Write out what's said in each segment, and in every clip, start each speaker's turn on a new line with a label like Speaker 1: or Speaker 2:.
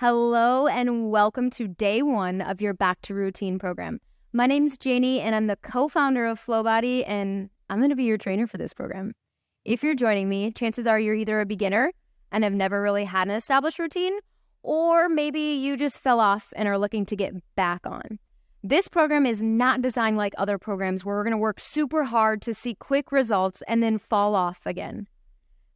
Speaker 1: Hello and welcome to day one of your Back to Routine program. My name's Janie and I'm the co-founder of Flobody and I'm going to be your trainer for this program. If you're joining me, chances are you're either a beginner and have never really had an established routine, or maybe you just fell off and are looking to get back on. This program is not designed like other programs where we're going to work super hard to see quick results and then fall off again.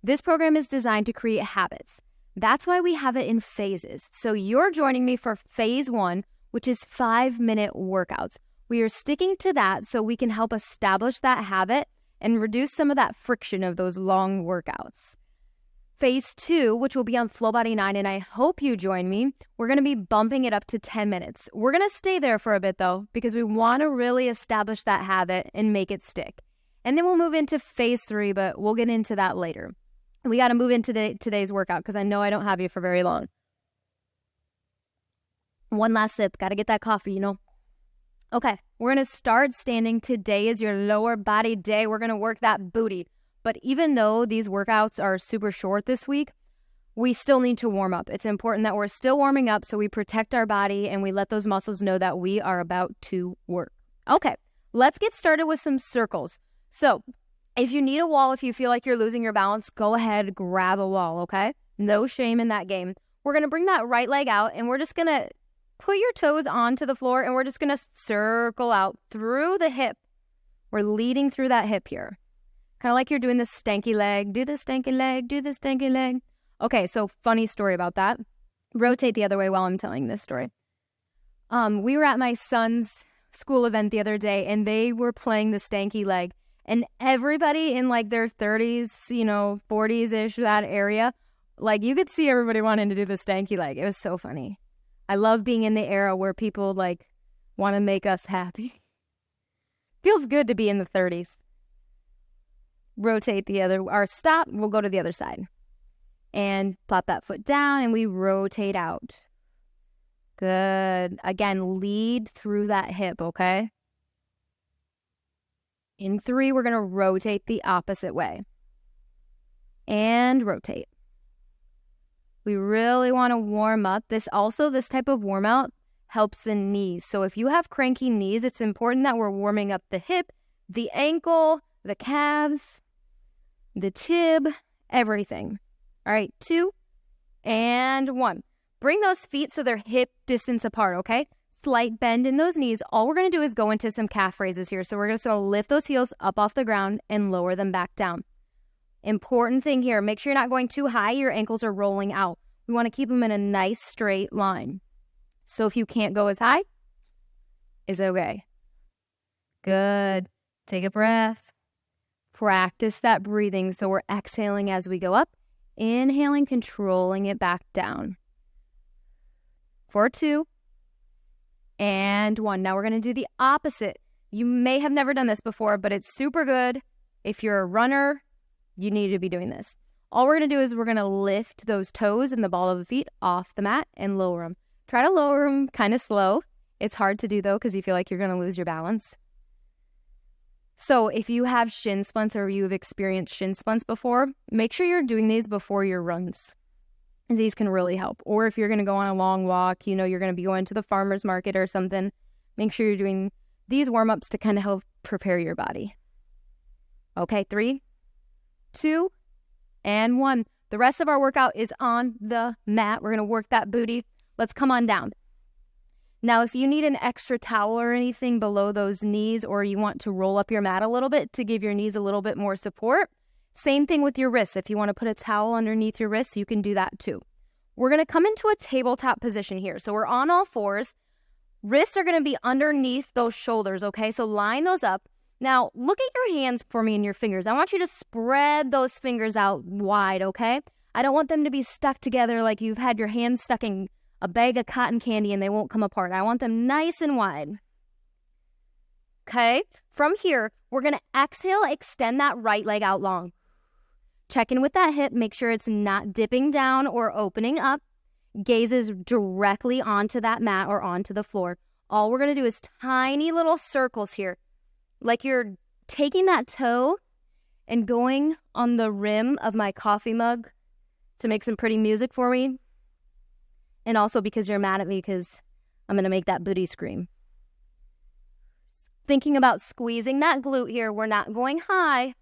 Speaker 1: This program is designed to create habits. That's why we have it in phases. So you're joining me for phase 1, which is 5-minute workouts. We are sticking to that so we can help establish that habit and reduce some of that friction of those long workouts. Phase 2, which will be on Flobody 9, and I hope you join me, we're going to be bumping it up to 10 minutes. We're going to stay there for a bit, though, because we want to really establish that habit and make it stick. And then we'll move into phase 3, but we'll get into that later. We got to move into today's workout because I know I don't have you for very long. One last sip. Got to get that coffee, you know. Okay, we're going to start standing. Today is your lower body day. We're going to work that booty. But even though these workouts are super short this week, we still need to warm up. It's important that we're still warming up so we protect our body and we let those muscles know that we are about to work. Okay, let's get started with some circles. So if you need a wall, if you feel like you're losing your balance, go ahead, grab a wall, okay? No shame in that game. We're going to bring that right leg out, and we're just going to put your toes onto the floor, and we're just going to circle out through the hip. We're leading through that hip here. Kind of like you're doing the stanky leg. Do the stanky leg, do the stanky leg. Okay, so funny story about that. Rotate the other way while I'm telling this story. We were at my son's school event the other day, and they were playing the stanky leg. And everybody in like their 30s, 40s-ish, that area, like you could see everybody wanting to do the stanky leg. It was so funny. I love being in the era where people like want to make us happy. Feels good to be in the 30s. Rotate stop. We'll go to the other side. And plop that foot down and we rotate out. Good. Again, lead through that hip, okay? In 3, we're going to rotate the opposite way. And rotate. We really want to warm up. This type of warm out helps the knees. So if you have cranky knees, it's important that we're warming up the hip, the ankle, the calves, the tib, everything. All right, 2 and 1. Bring those feet so they're hip distance apart, okay? Slight bend in those knees. All we're going to do is go into some calf raises here. So we're just going to lift those heels up off the ground and lower them back down. Important thing here, make sure you're not going too high. Your ankles are rolling out. We want to keep them in a nice straight line. So if you can't go as high, it's okay. Good. Take a breath. Practice that breathing. So we're exhaling as we go up. Inhaling, controlling it back down. For 2. And 1. Now we're going to do the opposite. You may have never done this before, but it's super good. If you're a runner, you need to be doing this. All we're going to do is we're going to lift those toes and the ball of the feet off the mat and lower them. Try to lower them kind of slow. It's hard to do, though, because you feel like you're going to lose your balance. So if you have shin splints or you've experienced shin splints before, make sure you're doing these before your runs. These can really help. Or if you're going to go on a long walk, you're going to be going to the farmer's market or something, make sure you're doing these warm-ups to kind of help prepare your body. Okay, 3, 2, and 1. The rest of our workout is on the mat. We're going to work that booty. Let's come on down. Now, if you need an extra towel or anything below those knees, or you want to roll up your mat a little bit to give your knees a little bit more support, same thing with your wrists. If you want to put a towel underneath your wrists, you can do that too. We're going to come into a tabletop position here. So we're on all fours. Wrists are going to be underneath those shoulders, okay? So line those up. Now, look at your hands for me and your fingers. I want you to spread those fingers out wide, okay? I don't want them to be stuck together like you've had your hands stuck in a bag of cotton candy and they won't come apart. I want them nice and wide. Okay? From here, we're going to exhale, extend that right leg out long. Check in with that hip. Make sure it's not dipping down or opening up. Gaze is directly onto that mat or onto the floor. All we're going to do is tiny little circles here. Like you're taking that toe and going on the rim of my coffee mug to make some pretty music for me. And also because you're mad at me because I'm going to make that booty scream. Thinking about squeezing that glute here. We're not going high.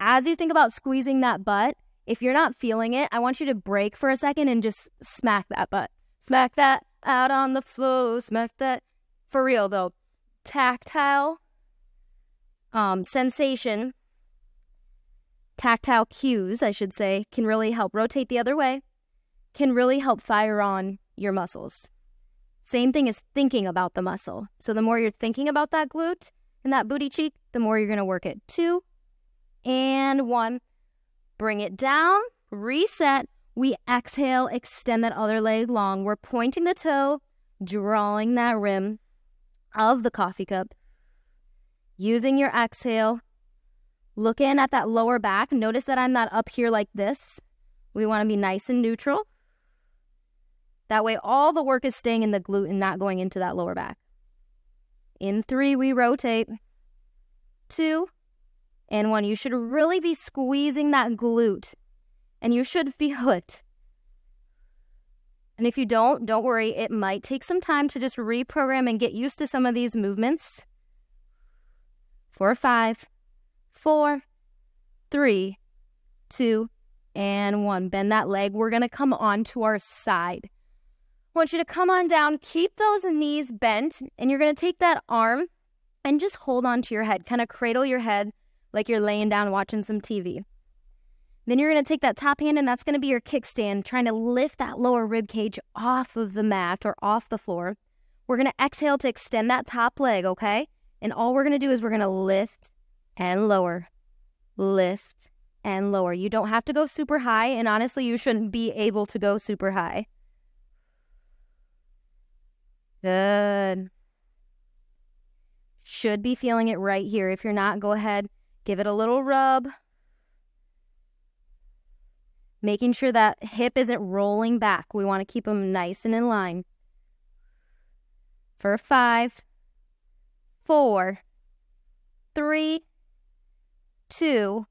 Speaker 1: As you think about squeezing that butt, if you're not feeling it, I want you to break for a second and just smack that butt. Smack that out on the floor. Smack that. For real, though. Tactile sensation, tactile cues, I should say, can really help rotate the other way, can really help fire on your muscles. Same thing as thinking about the muscle. So the more you're thinking about that glute and that booty cheek, the more you're going to work it. 2 and 1. Bring it down, reset. We exhale, extend that other leg long. We're pointing the toe, drawing that rim of the coffee cup. Using your exhale, looking at that lower back. Notice that I'm not up here like this. We want to be nice and neutral. That way all the work is staying in the glute and not going into that lower back. In 3, we rotate. 2 and 1. You should really be squeezing that glute, and you should feel it. And if you don't worry. It might take some time to just reprogram and get used to some of these movements. 4, 5, 4, 3, 2, and 1. Bend that leg. We're going to come on to our side. I want you to come on down. Keep those knees bent, and you're going to take that arm and just hold on to your head. Kind of cradle your head like you're laying down watching some TV. Then you're going to take that top hand, and that's going to be your kickstand, trying to lift that lower rib cage off of the mat or off the floor. We're going to exhale to extend that top leg, okay? And all we're going to do is we're going to lift and lower. Lift and lower. You don't have to go super high, and honestly, you shouldn't be able to go super high. Good. Should be feeling it right here. If you're not, go ahead, give it a little rub. Making sure that hip isn't rolling back. We want to keep them nice and in line. For 5, 4, 3, 2.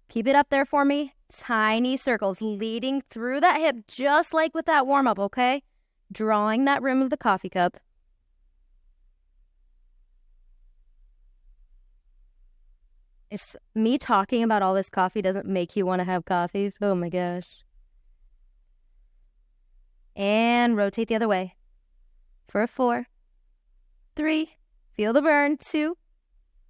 Speaker 1: Keep it up there for me. Tiny circles leading through that hip, just like with that warm-up, okay? Drawing that rim of the coffee cup. If me talking about all this coffee doesn't make you want to have coffee, oh my gosh. And rotate the other way. For 4, 3, feel the burn, 2,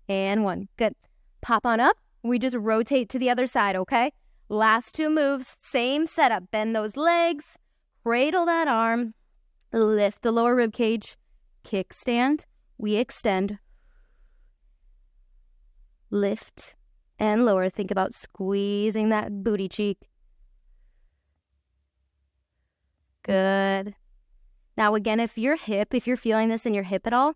Speaker 1: and 1. Good. Pop on up. We just rotate to the other side, okay? Last 2 moves, same setup. Bend those legs, cradle that arm, lift the lower rib cage, kickstand, we extend, lift and lower. Think about squeezing that booty cheek. Good. Now again, if you're feeling this in your hip at all,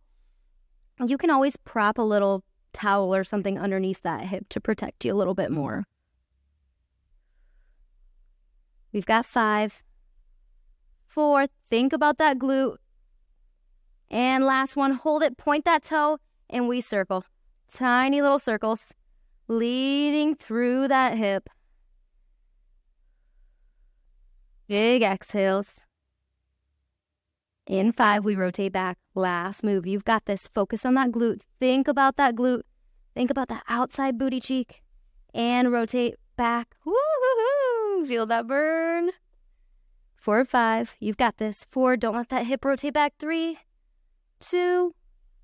Speaker 1: you can always prop a little towel or something underneath that hip to protect you a little bit more. We've got 5, 4, think about that glute. And last one, hold it, point that toe, and we circle. Tiny little circles leading through that hip. Big exhales. In 5, we rotate back. Last move. You've got this. Focus on that glute. Think about that glute. Think about that outside booty cheek. And rotate back. Woo-hoo-hoo. Feel that burn. 4, 5. You've got this. 4. Don't let that hip rotate back. 3, 2,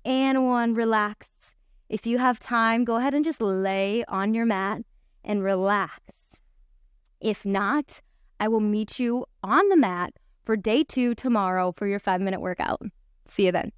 Speaker 1: and 1. Relax. If you have time, go ahead and just lay on your mat and relax. If not, I will meet you on the mat for day 2 tomorrow for your 5-minute workout. See you then.